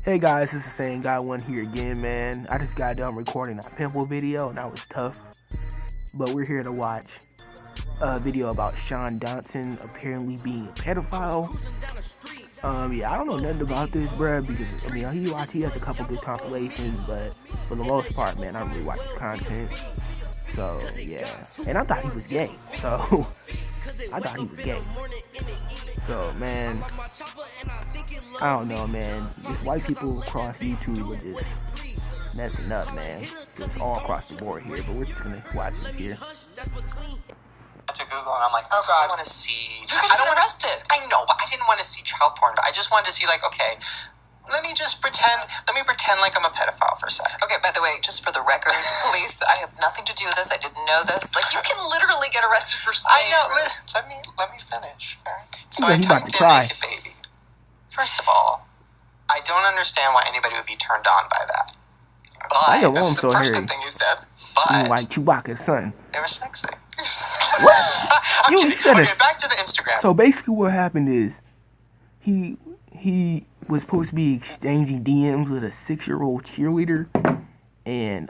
Hey guys, it's the same guy one here again, man. I just got done recording that pimple video and that was tough. But we're here to watch a video about Sean Dawson apparently being a pedophile. Yeah, I don't know nothing about this, bruh, because he has a couple good compilations, but for the most part, man, I don't really watch his content. So yeah, and I thought he was gay. So So man, I don't know, man. Just white people across YouTube are just messing up, man. Just all across the board here. But we're just gonna watch this here. To Google and I'm like, oh god, I want to see. I don't want to arrested. I know, but I didn't want to see child porn. But I just wanted to see, like, okay, let me pretend like I'm a pedophile for a second. Okay, by the way, just for the record, police, I have nothing to do with this. I didn't know this. Like, you can literally get arrested for saying. I know. Listen, let me finish. So he about to cry. Baby. First of all, I don't understand why anybody would be turned on by that. Why your room so hairy? hairy? Thing you said, but like Chewbacca's son. They were sexy. What? You said okay, back to the Instagram. So basically, what happened is he was supposed to be exchanging DMs with a 6-year-old cheerleader, and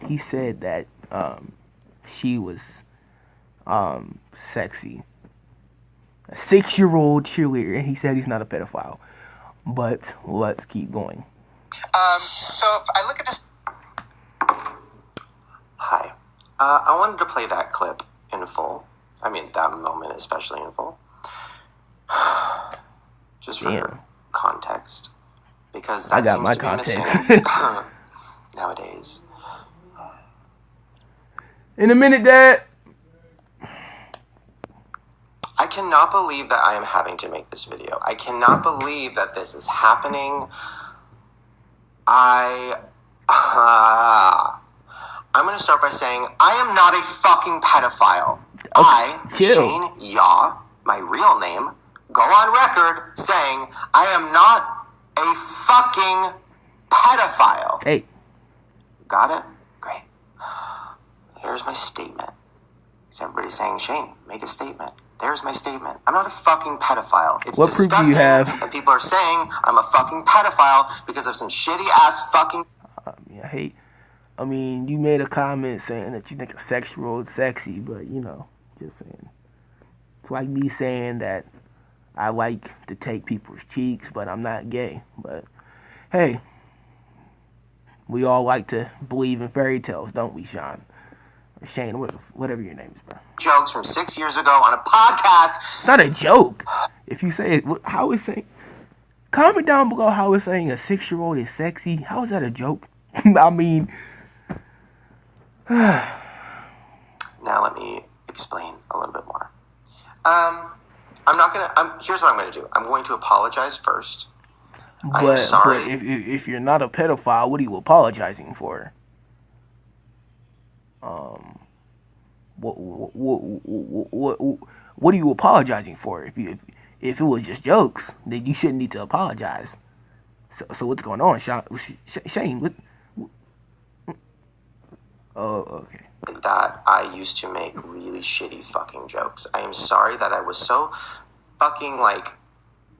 he said that she was sexy. A 6-year-old cheerleader, and he said he's not a pedophile. But let's keep going. So if I look at this. Hi. I wanted to play that clip in full. I mean, that moment especially in full. Just for context. Because that I got seems my to be context. missing nowadays. In a minute, Dad. I cannot believe that I am having to make this video. I cannot believe that this is happening. I'm going to start by saying I am not a fucking pedophile. Shane Yaw, my real name, go on record saying I am not a fucking pedophile. Hey. Got it? Great. Here's my statement. Is everybody saying, Shane, make a statement? There's my statement. I'm not a fucking pedophile. It's what proof do you have? That people are saying I'm a fucking pedophile because of some shitty ass fucking. I mean, you made a comment saying that you think a 6-year-old is sexy, but just saying. It's like me saying that I like to take people's cheeks, but I'm not gay. But hey, we all like to believe in fairy tales, don't we, Sean? Or Shane, whatever your name is, bro. Jokes from 6 years ago on a podcast. It's not a joke. If you say it, how is saying? Comment down below how it's saying a 6-year-old is sexy. How is that a joke? I mean. Now let me explain a little bit more. Here's what I'm gonna do. I'm going to apologize first. But if you're not a pedophile, what are you apologizing for? What are you apologizing for? If it was just jokes, then you shouldn't need to apologize. So what's going on, Shane? Oh, okay. That I used to make really shitty fucking jokes. I am sorry that I was so fucking,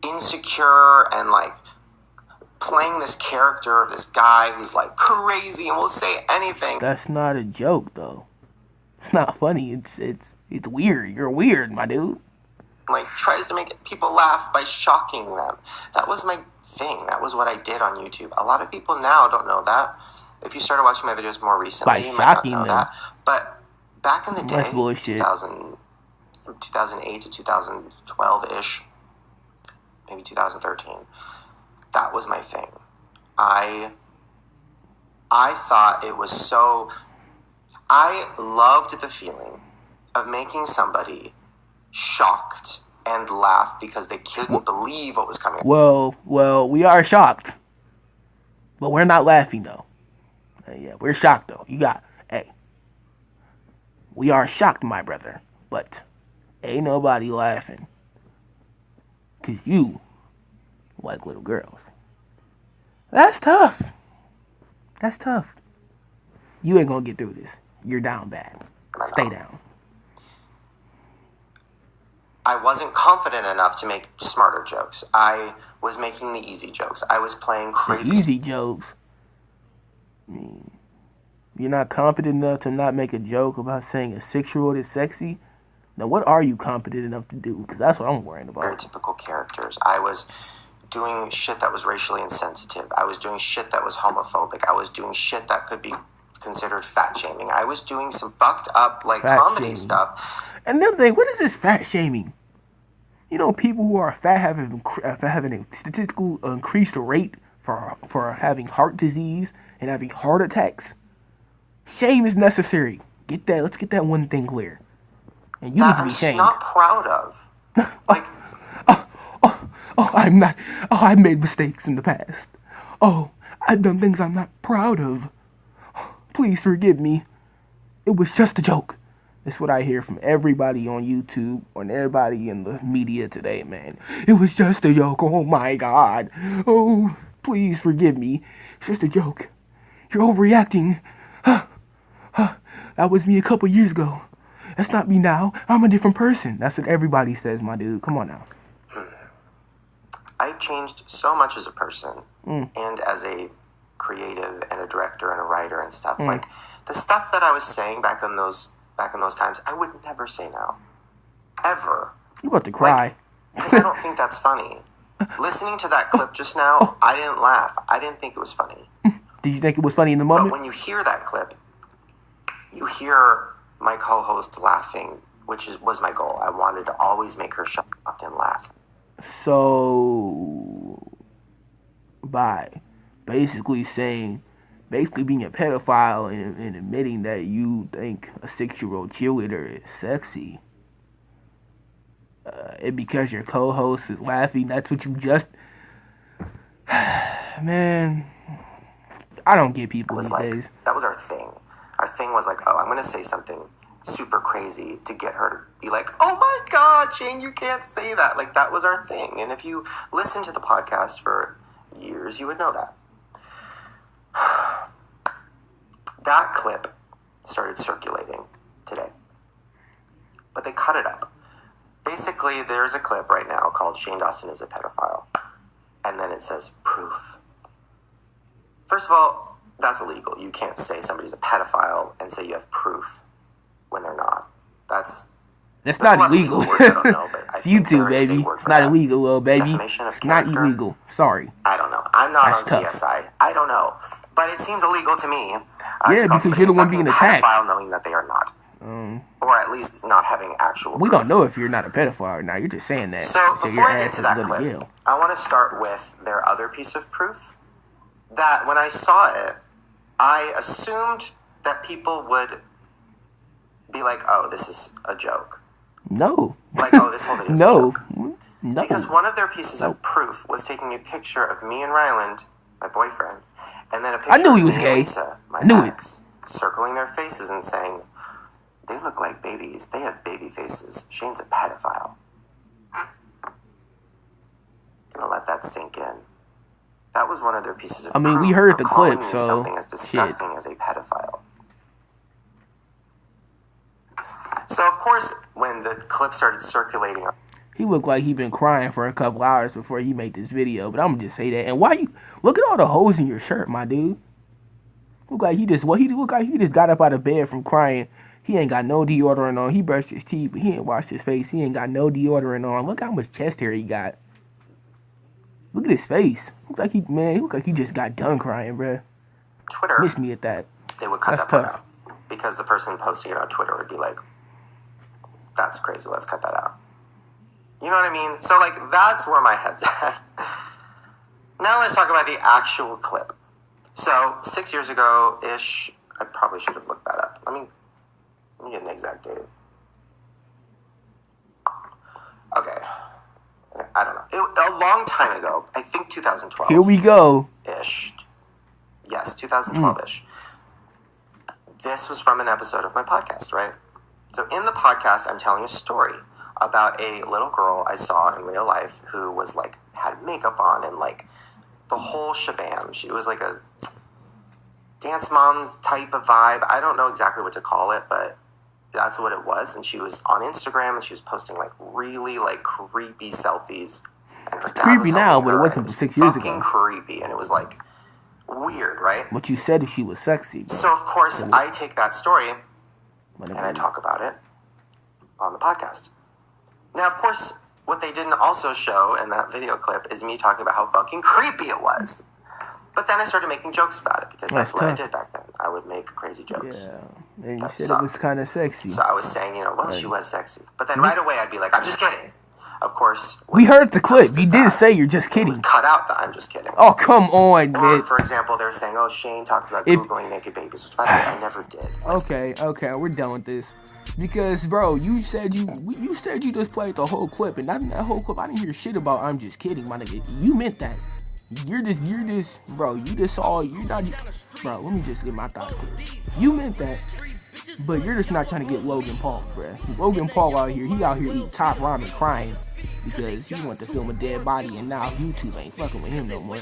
insecure and, playing this character, this guy who's, crazy and will say anything. That's not a joke, though. It's not funny. It's weird. You're weird, my dude. Tries to make people laugh by shocking them. That was my thing. That was what I did on YouTube. A lot of people now don't know that. If you started watching my videos more recently, you might not know that. But back in the day, 2008 to 2012-ish, maybe 2013, that was my thing. I thought it was so... I loved the feeling of making somebody shocked and laugh because they couldn't believe what was coming. Well, we are shocked. But we're not laughing, though. Yeah, we're shocked, though. We are shocked, my brother. But ain't nobody laughing. Because you like little girls. That's tough. You ain't gonna get through this. You're down bad. Stay down. I wasn't confident enough to make smarter jokes. I was making the easy jokes. I was playing crazy... The easy jokes? I mean, you're not confident enough to not make a joke about saying a 6-year-old is sexy? Now, what are you confident enough to do? Because that's what I'm worrying about. Stereotypical characters. I was doing shit that was racially insensitive. I was doing shit that was homophobic. I was doing shit that could be considered fat shaming. I was doing some fucked up, like, fat comedy shaming stuff. Another thing, what is this fat shaming? You know, people who are fat having a statistical increased rate for having heart disease and having heart attacks. Shame is necessary. Let's get that one thing clear. And you need to be shamed. I'm not proud of. Like, I'm not. Oh, I made mistakes in the past. Oh, I've done things I'm not proud of. Please forgive me. It was just a joke. That's what I hear from everybody on YouTube and everybody in the media today, man. It was just a joke. Oh my God. Oh, please forgive me. It's just a joke. You're overreacting. That was me a couple years ago. That's not me now. I'm a different person. That's what everybody says, my dude. Come on now. I've changed so much as a person and as a creative and a director and a writer and stuff. Like, the stuff that I was saying back in those times, I would never say now. Ever. You about to cry. Because I don't think that's funny. Listening to that clip just now, I didn't laugh. I didn't think it was funny. Did you think it was funny in the moment? But when you hear that clip, you hear my co-host laughing, which was my goal. I wanted to always make her shut up and laugh. So, by basically being a pedophile and admitting that you think a 6-year-old cheerleader is sexy, and because your co-host is laughing, that's what you just... Man, I don't get people these days. That was our thing. Our thing was like, oh, I'm going to say something super crazy to get her to be like, oh my God, Shane, you can't say that. Like, that was our thing. And if you listen to the podcast for years, you would know that. That clip started circulating today, but they cut it up. Basically, there's a clip right now called Shane Dawson is a pedophile, and then it says proof. First of all, that's illegal. You can't say somebody's a pedophile and say you have proof when they're not. That's not illegal. Words I don't know, but I it's YouTube, baby. It's not illegal, little baby. Defamation of it's not illegal. Sorry. I don't know. I'm not That's on tough. CSI. I don't know. But it seems illegal to me. Yeah, because you're the one being attacked. Pedophile knowing that they are not. Or at least not having actual We proof. don't know if you're not a pedophile or not. You're just saying that. So before I get to that clip, I want to start with their other piece of proof. That when I saw it, I assumed that people would be like, oh, this is a joke. No. Like, oh, this whole video is a joke. No. Because one of their pieces of proof was taking a picture of me and Ryland, my boyfriend, and then a picture I knew he of was me gay. and Lisa, my I knew ex, circling their faces and saying, they look like babies. They have baby faces. Shane's a pedophile. Gonna let that sink in. That was one of their pieces of proof. I mean, we heard for the calling clip, me so something as disgusting as a pedophile. So, of course, when the clip started circulating... He looked like he been crying for a couple hours before he made this video, but I'm gonna just say that. And why you... Look at all the holes in your shirt, my dude. Look like he just got up out of bed from crying. He ain't got no deodorant on. He brushed his teeth, but he ain't washed his face. He ain't got no deodorant on. Look how much chest hair he got. Look at his face. Looks like he just got done crying, bruh. Twitter. Miss me at that. They would cut That's that part tough. out. Because the person posting it on Twitter would be like, that's crazy, let's cut that out. You know what I mean? So, like, that's where my head's at. Now let's talk about the actual clip. So, 6 years ago-ish, I probably should have looked that up. Let me get an exact date. Okay. I don't know. A long time ago, I think 2012. Here we go. Ish. Yes, 2012-ish. This was from an episode of my podcast, right? So in the podcast, I'm telling a story about a little girl I saw in real life who was like, had makeup on and like the whole shabam. She was like a dance mom's type of vibe. I don't know exactly what to call it, but that's what it was. And she was on Instagram, and she was posting like really like creepy selfies. And her dad Creepy was now, helping but it her, wasn't and 6 years ago. Fucking creepy, and it was like weird, right? But you said that she was sexy, bro. So of course I take that story and I talk about it on the podcast. Now, of course, what they didn't also show in that video clip is me talking about how fucking creepy it was. But then I started making jokes about it, because that's what I did back then. I would make crazy jokes. Yeah, and you said it was kind of sexy. So I was saying, well, she was sexy. But then right away I'd be like, I'm just kidding. Of course. We heard the clip. You did say you're just kidding. Cut out the I'm just kidding. Oh, come on, man. For example, they're saying, Shane talked about Googling naked babies, which by the way, I never did. Okay, we're done with this. Because, bro, you said you just played the whole clip, and in that whole clip, I didn't hear shit about I'm just kidding, my nigga. You meant that. You're just, bro, you're not, bro, let me just get my thoughts clear. You meant that, but you're just not trying to get Logan Paul, bro. Logan Paul out here eating top ramen crying because he went to film a dead body, and now YouTube ain't fucking with him no more.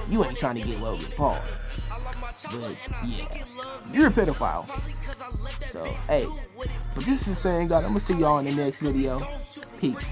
You ain't trying to get Logan Paul. But, yeah, you're a pedophile. So, hey, but this is saying, God, I'm gonna see y'all in the next video. Peace.